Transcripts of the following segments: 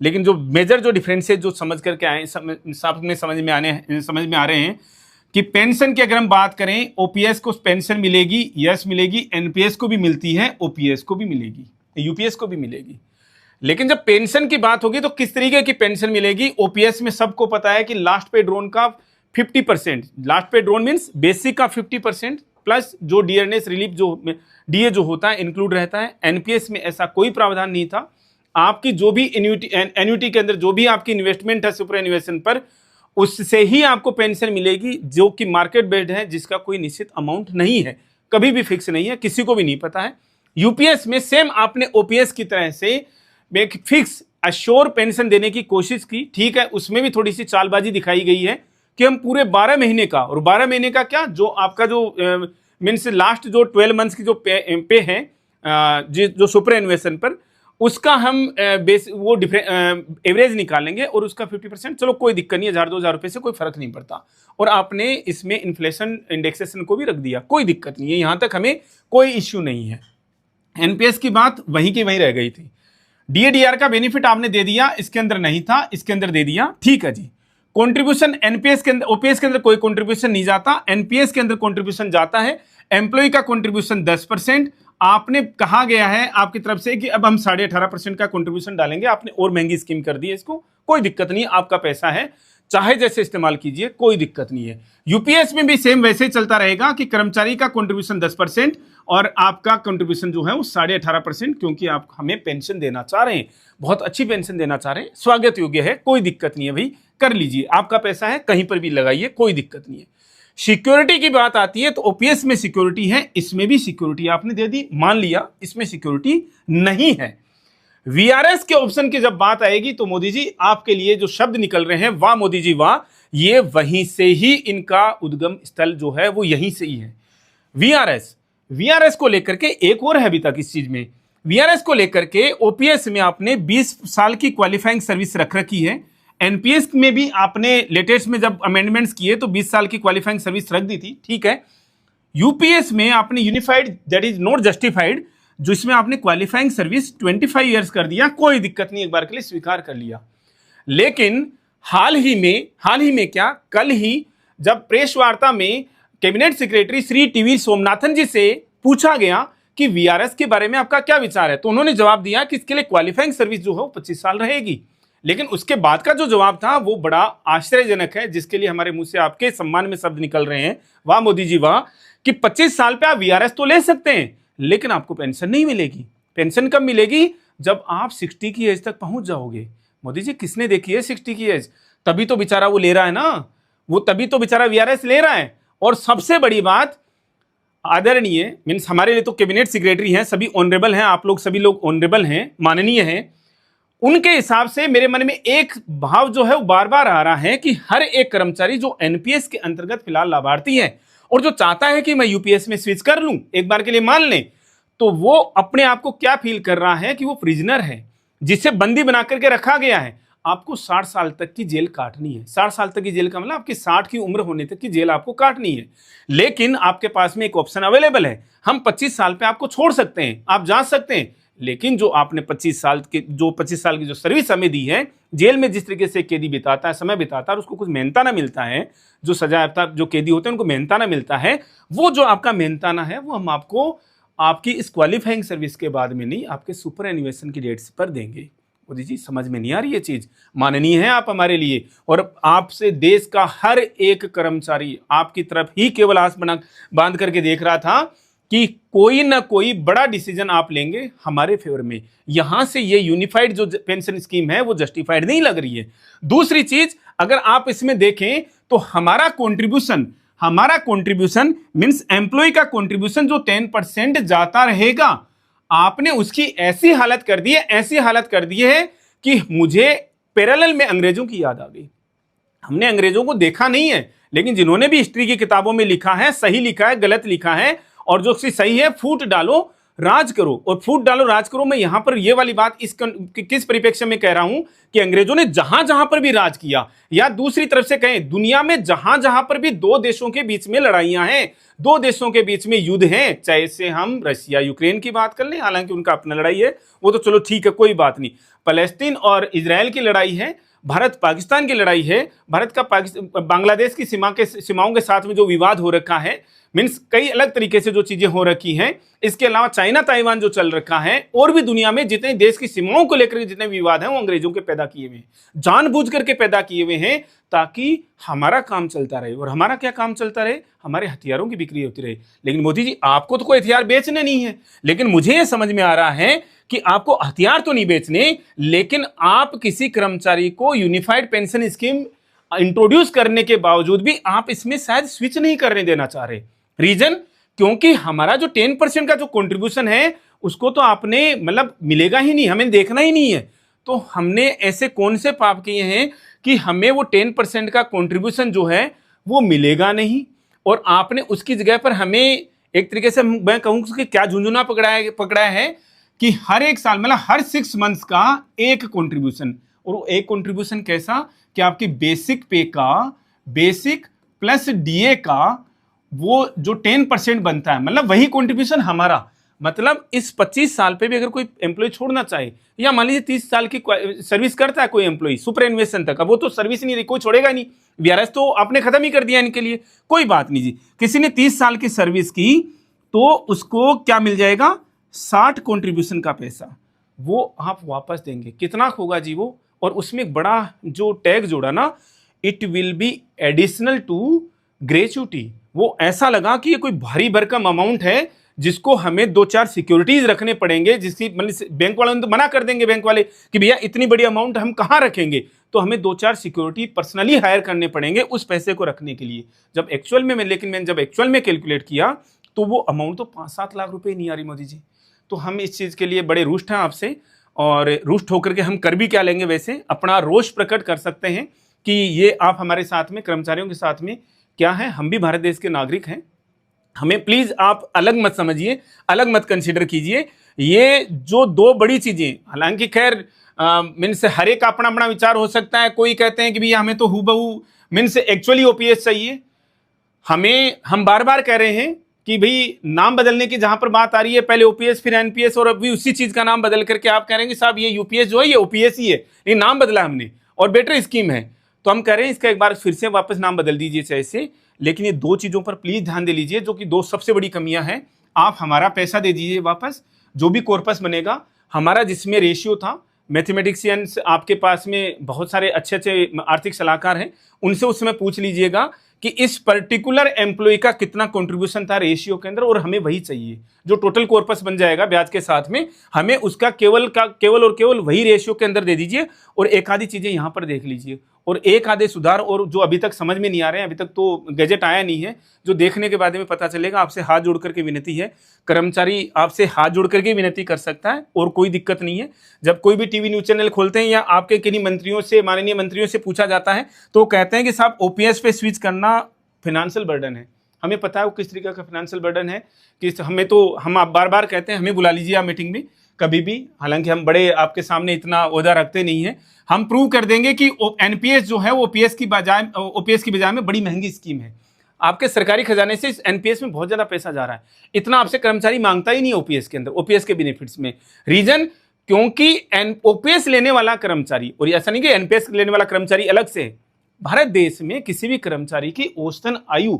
लेकिन जो मेजर जो डिफरेंसेस जो समझ करके आए समझ में आ रहे हैं कि पेंशन की अगर हम बात करें, ओपीएस को पेंशन मिलेगी, यस मिलेगी, एनपीएस को भी मिलती है, ओपीएस को भी मिलेगी, यूपीएस को भी मिलेगी। लेकिन जब पेंशन की बात होगी तो किस तरीके की पेंशन मिलेगी? ओपीएस में सबको पता है कि लास्ट पे ड्रोन का 50%, लास्ट पे ड्रोन मींस बेसिक का 50% प्लस जो डियरनेस रिलीफ जो डीए जो होता है इंक्लूड रहता है। एनपीएस में ऐसा कोई प्रावधान नहीं था। आपकी जो भी एन्युटी के अंदर जो भी आपकी इन्वेस्टमेंट है सुपर एन्युएशन पर, उससे ही आपको पेंशन मिलेगी, जो कि मार्केट बेस्ड है, जिसका कोई निश्चित अमाउंट नहीं है, कभी भी फिक्स नहीं है, किसी को भी नहीं पता है। यूपीएस में सेम आपने ओपीएस की तरह से एक फिक्स अश्योर पेंशन देने की कोशिश की, ठीक है, उसमें भी थोड़ी सी चालबाजी दिखाई गई है कि हम पूरे 12 महीने का, और 12 महीने का क्या, जो आपका जो मीन्स लास्ट जो 12 मंथ्स की जो पे है जो सुपर एन्युएशन पर, उसका हम वो एवरेज निकालेंगे और उसका 50%, चलो कोई दिक्कत नहीं है, 1000-2000 रुपए से कोई फर्क नहीं पड़ता। और आपने इसमें इन्फ्लेशन इंडेक्सेशन को भी रख दिया, कोई दिक्कत नहीं है, यहां तक हमें कोई इश्यू नहीं है। एनपीएस की बात वहीं की वहीं रह गई थी। डीएडीआर का बेनिफिट आपने दे दिया, इसके अंदर नहीं था, इसके अंदर दे दिया, ठीक है जी। कंट्रीब्यूशन एनपीएस के अंदर, ओपीएस के अंदर कोई कंट्रीब्यूशन नहीं जाता, एनपीएस के अंदर कंट्रीब्यूशन जाता है। एम्प्लॉय का कंट्रीब्यूशन 10%, आपने कहा गया है आपकी तरफ से कि अब हम 18.5% का कंट्रीब्यूशन डालेंगे, आपने और महंगी स्कीम कर दी है इसको, कोई दिक्कत नहीं, आपका पैसा है, चाहे जैसे इस्तेमाल कीजिए, कोई दिक्कत नहीं है। यूपीएस में भी सेम वैसे ही चलता रहेगा कि कर्मचारी का कंट्रीब्यूशन 10% और आपका कंट्रीब्यूशन जो है वो 18.5%, क्योंकि आप हमें पेंशन देना चाह रहे हैं, बहुत अच्छी पेंशन देना चाह रहे हैं, स्वागत योग्य है, कोई दिक्कत नहीं है भाई, कर लीजिए, आपका पैसा है, कहीं पर भी लगाइए, कोई दिक्कत नहीं है। सिक्योरिटी की बात आती है तो ओपीएस में सिक्योरिटी है, इसमें भी सिक्योरिटी आपने दे दी, मान लिया इसमें सिक्योरिटी नहीं है। वीआरएस के ऑप्शन की जब बात आएगी तो मोदी जी आपके लिए जो शब्द निकल रहे हैं, वाह मोदी जी वाह, ये वहीं से ही इनका उद्गम स्थल जो है वो यहीं से ही है। वीआरएस को लेकर के एक और है अभी तक इस चीज में, वीआरएस को लेकर के ओपीएस में आपने 20 साल की क्वालिफाइंग सर्विस रख रखी है, एनपीएस में भी आपने लेटेस्ट में जब अमेंडमेंट्स किए तो 20 साल की क्वालिफाइंग सर्विस रख दी थी, ठीक है। यूपीएस में आपने unified that is not justified, जो इसमें आपने क्वालिफाइंग सर्विस 25 ईयर्स कर दिया, कोई दिक्कत नहीं, एक बार के लिए स्वीकार कर लिया। लेकिन हाल ही में क्या, कल ही जब प्रेस वार्ता में cabinet secretary Shri TV Somanathan ji से पूछा गया कि वीआरएस के बारे में आपका क्या विचार है, तो उन्होंने जवाब दिया कि इसके लिए क्वालिफाइंग सर्विस जो है वो 25 साल रहेगी। लेकिन उसके बाद का जो जवाब था वो बड़ा आश्चर्यजनक है, जिसके लिए हमारे मुंह से आपके सम्मान में शब्द निकल रहे हैं, वाह मोदी जी वाह, कि 25 साल पे आप वीआरएस तो ले सकते हैं लेकिन आपको पेंशन नहीं मिलेगी। पेंशन कब मिलेगी? जब आप 60 की एज तक पहुंच जाओगे। मोदी जी किसने देखी है 60 की एज? तभी तो बेचारा वो ले रहा है ना, वो तभी तो बेचारा वीआरएस ले रहा है। और सबसे बड़ी बात, आदरणीय मीन्स हमारे लिए तो कैबिनेट सेक्रेटरी हैं, सभी ऑनरेबल हैं, आप लोग सभी लोग ऑनरेबल हैं, माननीय हैं, उनके हिसाब से मेरे मन में एक भाव जो है वो बार बार आ रहा है कि हर एक कर्मचारी जो एनपीएस के अंतर्गत फिलहाल लाभार्थी है और जो चाहता है कि मैं यूपीएस में स्विच कर लूं, एक बार के लिए मान लें, तो वो अपने आप को क्या फील कर रहा है कि वो प्रिजनर है, जिसे बंदी बना करके रखा गया है। आपको 60 साल तक की जेल काटनी है। 60 साल तक की जेल का मतलब आपकी 60 की उम्र होने तक की जेल आपको काटनी है। लेकिन आपके पास में एक ऑप्शन अवेलेबल है, हम 25 साल पे आपको छोड़ सकते हैं, आप जा सकते हैं। लेकिन जो आपने 25 साल की जो सर्विस हमें दी है, जेल में जिस तरीके से कैदी बिताता है, समय बिताता है, उसको कुछ मेहनताना मिलता है, जो सजायाफ्ता जो कैदी होते हैं उनको मेहनताना मिलता है, वो जो आपका मेहनताना है वो हम आपको आपकी इस क्वालिफाइंग सर्विस के बाद में नहीं, आपके सुपर एन्युएशन की डेट्स पर देंगे। मोदी जी समझ में नहीं आ रही ये चीज? माननीय है आप हमारे लिए, और आपसे देश का हर एक कर्मचारी आपकी तरफ ही केवल आस बांध करके देख रहा था कि कोई ना कोई बड़ा डिसीजन आप लेंगे हमारे फेवर में। यहां से ये यूनिफाइड जो पेंशन स्कीम है वो जस्टिफाइड नहीं लग रही है। दूसरी चीज, अगर आप इसमें देखें तो हमारा कंट्रीब्यूशन मींस एम्प्लॉय का कंट्रीब्यूशन जो 10% जाता रहेगा, आपने उसकी ऐसी हालत कर दी है कि मुझे पैरेलल में अंग्रेजों की याद आ गई। हमने अंग्रेजों को देखा नहीं है, लेकिन जिन्होंने भी हिस्ट्री की किताबों में लिखा है, सही लिखा है, गलत लिखा है, और जो सही है फूट डालो, राज करो और फूट डालो, राज करो। मैं यहां पर ये वाली बात किस परिप्रेक्ष्य में कह रहा हूं कि अंग्रेजों ने जहां जहां पर भी राज किया, या दूसरी तरफ से कहें दुनिया में जहां जहां पर भी दो देशों के बीच में लड़ाइयां हैं, दो देशों के बीच में युद्ध हैं, चाहे से हम रशिया यूक्रेन की बात कर लें, हालांकि उनका अपना लड़ाई है, वो तो चलो ठीक है, कोई बात नहीं। फलस्तीन और इजराइल की लड़ाई है, भारत पाकिस्तान की लड़ाई है, भारत का बांग्लादेश की सीमाओं के साथ में जो विवाद हो रखा है, मीन्स कई अलग तरीके से जो चीजें हो रखी हैं। इसके अलावा चाइना ताइवान जो चल रखा है, और भी दुनिया में जितने देश की सीमाओं को लेकर जितने विवाद हैं, वो अंग्रेजों के पैदा किए हुए हैं, जानबूझ करके पैदा किए हुए हैं, ताकि हमारा काम चलता रहे। और हमारा क्या काम चलता रहे? हमारे हथियारों की बिक्री होती रहे। लेकिन मोदी जी, आपको तो कोई हथियार बेचने नहीं है, लेकिन मुझे यह समझ में आ रहा है कि आपको हथियार तो नहीं बेचने, लेकिन आप किसी कर्मचारी को यूनिफाइड पेंशन स्कीम इंट्रोड्यूस करने के बावजूद भी आप इसमें शायद स्विच नहीं करने देना चाह रहे। रीजन, क्योंकि हमारा जो 10% का जो कंट्रीब्यूशन है, उसको तो आपने मतलब मिलेगा ही नहीं, हमें देखना ही नहीं है। तो हमने ऐसे कौन से पाप किए हैं कि हमें वो 10% का कंट्रीब्यूशन जो है वो मिलेगा नहीं, और आपने उसकी जगह पर हमें एक तरीके से मैं कहूँ कि क्या झुंझुना पकड़ा है कि हर एक साल मतलब हर 6 मंथ्स का एक कंट्रीब्यूशन। और वो एक कंट्रीब्यूशन कैसा कि आपकी बेसिक पे का, बेसिक प्लस डीए का वो जो 10% बनता है, मतलब वही कंट्रीब्यूशन हमारा। मतलब इस 25 साल पे भी अगर कोई एम्प्लॉय छोड़ना चाहे, या मान लीजिए 30 साल की सर्विस करता है कोई एम्प्लॉय सुपर एनुएशन तक, अब वो तो सर्विस नहीं रही, कोई छोड़ेगा नहीं, वीआरएस तो आपने खत्म ही कर दिया इनके लिए, कोई बात नहीं जी। किसी ने 30 साल की सर्विस की तो उसको क्या मिल जाएगा? 60 कंट्रीब्यूशन का पैसा वो आप वापस देंगे। कितना होगा जी वो? और उसमें एक बड़ा जो टैग जोड़ा ना, it will be additional to gratuity. वो ऐसा लगा कि ये कोई भारी भरकम अमाउंट है जिसको हमें 2-4 सिक्योरिटीज रखने पड़ेंगे, जिसकी मतलब बैंक वाले तो मना कर देंगे, बैंक वाले कि भैया इतनी बड़ी अमाउंट हम कहाँ रखेंगे, तो हमें 2-4 सिक्योरिटी पर्सनली हायर करने पड़ेंगे उस पैसे को रखने के लिए। जब एक्चुअल में मैंने जब एक्चुअल में कैलकुलेट किया तो वो अमाउंट तो 5-7 लाख रुपए नहीं आ रही मोदी जी। तो हम इस चीज के लिए बड़े रुष्ट हैं आपसे, और रुष्ट होकर के हम कर भी क्या लेंगे? वैसे अपना रोष प्रकट कर सकते हैं कि ये आप हमारे साथ में, कर्मचारियों के साथ में क्या है, हम भी भारत देश के नागरिक हैं। हमें प्लीज आप अलग मत समझिए, अलग मत कंसीडर कीजिए। ये जो दो बड़ी चीजें, हालांकि खैर मीन्स हर एक अपना अपना विचार हो सकता है। कोई कहते हैं कि भैया हमें तो हूबहू मीन्स एक्चुअली ओपीएस चाहिए। हम बार बार कह रहे हैं कि भाई नाम बदलने की जहां पर बात आ रही है, पहले ओपीएस फिर एनपीएस, और अभी उसी चीज का नाम बदल करके आप कह रहे हैं कि साहब ये यूपीएस जो है ये ओपीएस ही है, ये नाम बदला हमने और बेटर स्कीम है। तो हम कह रहे हैं इसका एक बार फिर से वापस नाम बदल दीजिए चाहे से, लेकिन ये दो चीजों पर प्लीज ध्यान दे लीजिए, जो कि दो सबसे बड़ी कमियां हैं। आप हमारा पैसा दे दीजिए वापस, जो भी कॉर्पस बनेगा हमारा, जिसमें रेशियो था। मैथमेटिशियंस आपके पास में बहुत सारे अच्छे अच्छे आर्थिक सलाहकार हैं, उनसे उस समय पूछ लीजिएगा कि इस पर्टिकुलर एम्प्लॉय का कितना कंट्रीब्यूशन था रेशियो के अंदर, और हमें वही चाहिए जो टोटल कॉर्पस बन जाएगा ब्याज के साथ में, हमें उसका केवल और केवल वही रेशियो के अंदर दे दीजिए। और एक आधी चीजें यहां पर देख लीजिए, और एक आधे सुधार और जो अभी तक समझ में नहीं आ रहे हैं, अभी तक तो गैजेट आया नहीं है, जो देखने के बाद में पता चलेगा। आपसे हाथ जोड़ करके विनती है, कर्मचारी आपसे हाथ जोड़ करके विनती कर सकता है, और कोई दिक्कत नहीं है। जब कोई भी टीवी न्यूज चैनल खोलते हैं या आपके किन्हीं मंत्रियों से, माननीय मंत्रियों से पूछा जाता है, तो कहते हैं कि साहब ओपीएस पे स्विच करना फाइनेंशियल बर्डन है। हमें पता है वो किस तरीके का फाइनेंशियल बर्डन है, कि हमें तो हम आप बार बार कहते हैं हमें बुला लीजिए आप मीटिंग में कभी भी, हालांकि हम बड़े आपके सामने इतना ओहदा रखते नहीं है। हम प्रूव कर देंगे कि एनपीएस जो है वो ओपीएस की बजाय में बड़ी महंगी स्कीम है। आपके सरकारी खजाने से एनपीएस में बहुत ज्यादा पैसा जा रहा है, इतना आपसे कर्मचारी मांगता ही नहीं ओपीएस के अंदर, ओपीएस के बेनिफिट्स में। रीजन, क्योंकि ओपीएस लेने वाला कर्मचारी, और ऐसा नहीं कि एनपीएस लेने वाला कर्मचारी अलग से है, भारत देश में किसी भी कर्मचारी की औसतन आयु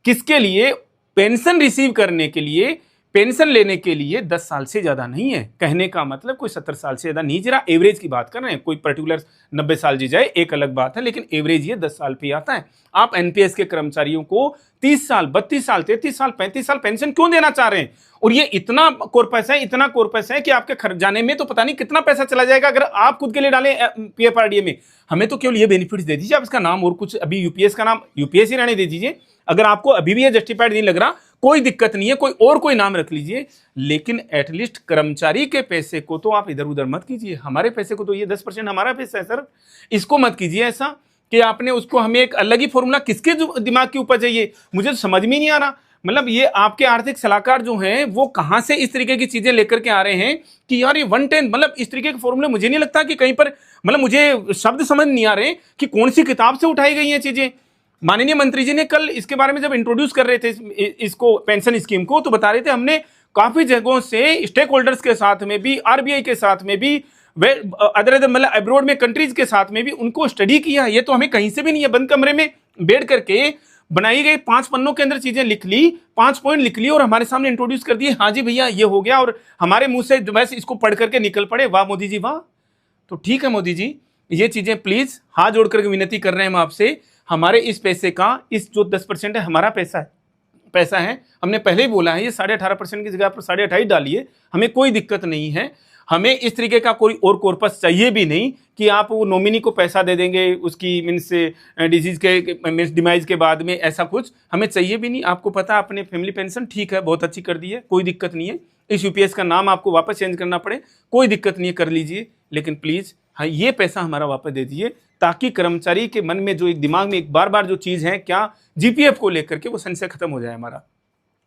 किसके लिए, पेंशन रिसीव करने के लिए, पेंशन लेने के लिए 10 साल से ज्यादा नहीं है। कहने का मतलब कोई 70 साल से ज्यादा नहीं, जरा एवरेज की बात कर रहे हैं। कोई पर्टिकुलर 90 साल जी जाए एक अलग बात है, लेकिन एवरेज ये 10 साल पे आता है। आप एनपीएस के कर्मचारियों को 30 साल, 32 साल, 33 साल, 35 साल पेंशन क्यों देना चाह रहे हैं? और ये इतना कॉर्पस है कि आपके खर्चाने में तो पता नहीं कितना पैसा चला जाएगा अगर आप खुद के लिए डालें पीएफआरडीए में। हमें तो केवल ये बेनिफिट्स दे दीजिए, आप इसका नाम और कुछ, अभी यूपीएस का नाम यूपीएस ही रहने दे दीजिए। अगर आपको अभी भी ये जस्टिफाइड नहीं लग रहा, कोई दिक्कत नहीं है, कोई नाम रख लीजिए, लेकिन एटलीस्ट कर्मचारी के पैसे को तो आप इधर उधर मत कीजिए। हमारे पैसे को तो, ये 10% हमारा पैसा है सर, इसको मत कीजिए ऐसा कि आपने उसको, हमें एक अलग ही फॉर्मूला, किसके दिमाग की उपज है ये, मुझे तो समझ में नहीं आ रहा। मतलब ये आपके आर्थिक सलाहकार जो हैं वो कहां से इस तरीके की चीजें लेकर के आ रहे हैं कि यार ये 110, मतलब इस तरीके के फॉर्मूले मुझे नहीं लगता कि कहीं पर, मतलब मुझे शब्द समझ नहीं आ रहे कि कौन सी किताब से उठाई गई हैं चीजें। माननीय मंत्री जी ने कल इसके बारे में जब इंट्रोड्यूस कर रहे थे इसको, पेंशन स्कीम को, तो बता रहे थे हमने काफी जगहों से स्टेक होल्डर्स के साथ में भी, आरबीआई के साथ में भी, अदर मतलब अब्रॉड में कंट्रीज के साथ में भी उनको स्टडी किया। ये तो हमें कहीं से भी नहीं है, बंद कमरे में बैठ करके बनाई गई 5 पन्नों के अंदर चीजें लिख ली, 5 पॉइंट लिख ली और हमारे सामने इंट्रोड्यूस कर दिए, हाँ जी भैया ये हो गया, और हमारे मुंह से वैसे इसको पढ़ करके निकल पड़े, वाह मोदी जी वाह। तो ठीक है मोदी जी, ये चीजें प्लीज हाथ जोड़ करके विनती कर रहे हैं हम आपसे, हमारे इस पैसे का, इस जो 10% है हमारा पैसा है, हमने पहले ही बोला है ये 18.5% की जगह पर 28.5 डालिए, हमें कोई दिक्कत नहीं है। हमें इस तरीके का कोई और कॉर्पस चाहिए भी नहीं कि आप वो नॉमिनी को पैसा दे देंगे उसकी मीन्स डिजीज के मीन्स डिमाइज के बाद में, ऐसा कुछ हमें चाहिए भी नहीं। आपको पता है अपने फैमिली पेंशन ठीक है, बहुत अच्छी कर दी है, कोई दिक्कत नहीं है। इस यूपीएस का नाम आपको वापस चेंज करना पड़े, कोई दिक्कत नहीं है, कर लीजिए, लेकिन प्लीज हाँ ये पैसा हमारा वापस दे दीजिए, ताकि कर्मचारी के मन में जो एक दिमाग में एक बार बार जो चीज है क्या जीपीएफ को लेकर के, वो संशय खत्म हो जाए हमारा।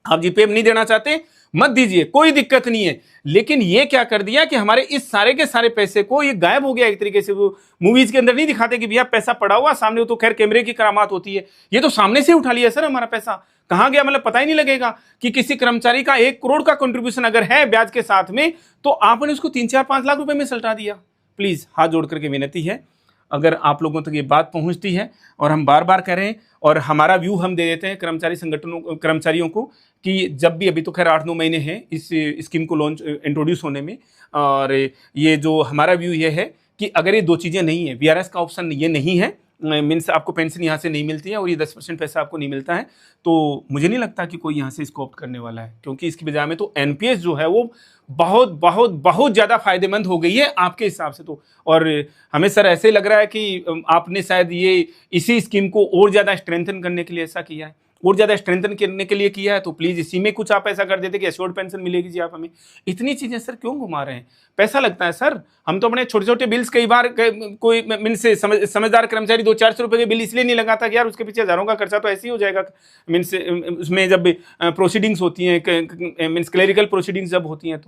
आप जीपीएफ नहीं देना चाहते मत दीजिए, कोई दिक्कत नहीं है, लेकिन ये क्या कर दिया कि हमारे इस सारे के सारे पैसे को ये गायब हो गया एक तरीके से। वो मूवीज के अंदर नहीं दिखाते कि भैया पैसा पड़ा हुआ सामने, वो तो खैर कैमरे की करामात होती है, ये तो सामने से उठा लिया सर हमारा पैसा, कहां गया मतलब पता ही नहीं लगेगा कि किसी कर्मचारी का 1 करोड़ का कंट्रीब्यूशन अगर है ब्याज के साथ में, तो आपने उसको 3-4-5 लाख रुपए में सलटा दिया। प्लीज हाथ जोड़ करके विनती है, अगर आप लोगों तक ये बात पहुंचती है, और हम बार बार कह रहे हैं और हमारा व्यू हम दे देते हैं कर्मचारी संगठनों, कर्मचारियों को, कि जब भी, अभी तो खैर 8-9 महीने हैं इस स्कीम को लॉन्च इंट्रोड्यूस होने में, और ये जो हमारा व्यू ये है कि अगर ये 2 चीज़ें नहीं है, वीआरएस का ऑप्शन ये नहीं है, मीन्स आपको पेंशन यहाँ से नहीं मिलती है और ये 10% पैसा आपको नहीं मिलता है, तो मुझे नहीं लगता कि कोई यहाँ से इसको ऑप्ट करने वाला है, क्योंकि इसकी बजाय में तो एनपीएस जो है वो बहुत बहुत बहुत ज़्यादा फायदेमंद हो गई है आपके हिसाब से तो। और हमें सर ऐसे लग रहा है कि आपने शायद ये इसी स्कीम को और ज़्यादा स्ट्रेंथन करने के लिए ऐसा किया है, और ज़्यादा स्ट्रेंथन करने के लिए किया है, तो प्लीज़ इसी में कुछ आप ऐसा कर देते कि एश्योर्ड पेंशन मिलेगी जी आप हमें। इतनी चीज़ें सर क्यों घुमा रहे हैं, पैसा लगता है सर, हम तो अपने छोटे छोटे बिल्स कई बार कोई मीन्स समझदार कर्मचारी 200-400 रुपये के बिल इसलिए नहीं लगाता कि यार उसके पीछे हज़ारों का खर्चा तो ऐसे ही हो जाएगा, मीन्स उसमें जब प्रोसीडिंग्स होती हैं, मीन्स क्लेरिकल प्रोसीडिंग्स जब होती हैं,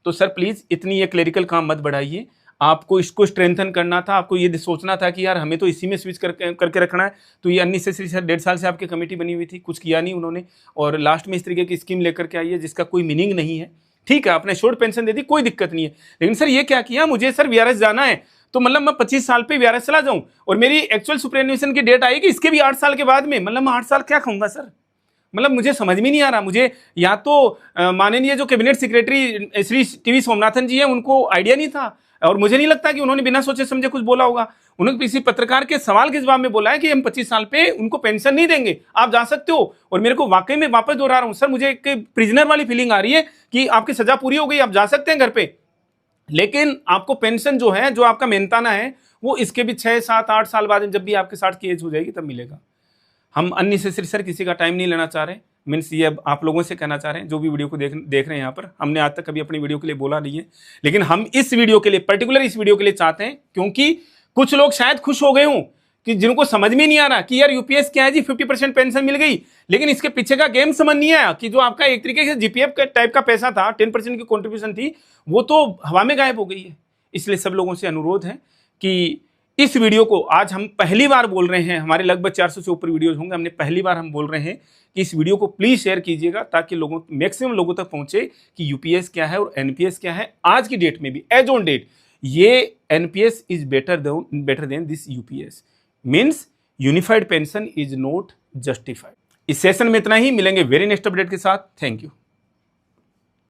तो सर प्लीज़ इतनी ये क्लेरिकल काम मत बढ़ाइए। आपको इसको स्ट्रेंथन करना था, आपको ये सोचना था कि यार हमें तो इसी में स्विच करके रखना है, तो ये अननेसेसरी सर 1.5 साल से आपकी कमेटी बनी हुई थी, कुछ किया नहीं उन्होंने, और लास्ट में इस तरीके की स्कीम लेकर के आई है जिसका कोई मीनिंग नहीं है। ठीक है आपने शॉर्ट पेंशन दे दी, कोई दिक्कत नहीं है, लेकिन सर ये क्या किया, मुझे सर वीआरएस जाना है तो मतलब मैं 25 साल पे वीआरएस चला जाऊं और मेरी एक्चुअल सुपरएन्युएशन की डेट आएगी इसके भी 8 साल के बाद में, मतलब मैं 8 साल क्या खाऊंगा सर, मतलब मुझे समझ में नहीं आ रहा। मुझे या तो माननीय जो cabinet secretary Shri TV Somanathan ji हैं उनको आइडिया नहीं था, और मुझे नहीं लगता कि उन्होंने बिना सोचे समझे कुछ बोला होगा, उन्होंने किसी पत्रकार के सवाल के जवाब में बोला है कि हम 25 साल पे उनको पेंशन नहीं देंगे, आप जा सकते हो। और मेरे को वाकई में वापस दोहरा रहा हूं सर, मुझे एक प्रिजनर वाली फीलिंग आ रही है कि आपकी सजा पूरी हो गई, आप जा सकते हैं घर पे, लेकिन आपको पेंशन जो है, जो आपका मेहनताना है, वो इसके भी 6-7-8 साल बाद जब भी आपके 60 की एज हो जाएगी तब मिलेगा। हम अननेसेसरी सर किसी का टाइम नहीं लेना चाह रहे, मीन्स ये अब आप लोगों से कहना चाह रहे हैं जो भी वीडियो को देख रहे हैं यहाँ पर, हमने आज तक कभी अपनी वीडियो के लिए बोला नहीं है, लेकिन हम इस वीडियो के लिए, पर्टिकुलर इस वीडियो के लिए चाहते हैं, क्योंकि कुछ लोग शायद खुश हो गए हों कि जिनको समझ में नहीं आ रहा कि यार यूपीएस क्या है जी, 50% पेंशन मिल गई, लेकिन इसके पीछे का गेम समझ नहीं आया कि जो आपका एक तरीके से जीपीएफ का टाइप का पैसा था, 10% की कॉन्ट्रीब्यूशन थी, वो तो हवा में गायब हो गई है। इसलिए सब लोगों से अनुरोध है कि इस वीडियो को आज हम पहली बार बोल रहे हैं, हमारे लगभग 400 से ऊपर वीडियोस होंगे, हमने पहली बार हम बोल रहे हैं कि इस वीडियो को प्लीज शेयर कीजिएगा ताकि लोगों, मैक्सिमम लोगों तक पहुंचे कि यूपीएस क्या है और एनपीएस क्या है। आज की डेट में भी, एज ऑन डेट, ये NPS is better than this UPS, means unified pension is not justified. इस सेशन में इतना ही, मिलेंगे वेरी नेक्स्ट अपडेट के साथ। Thank you.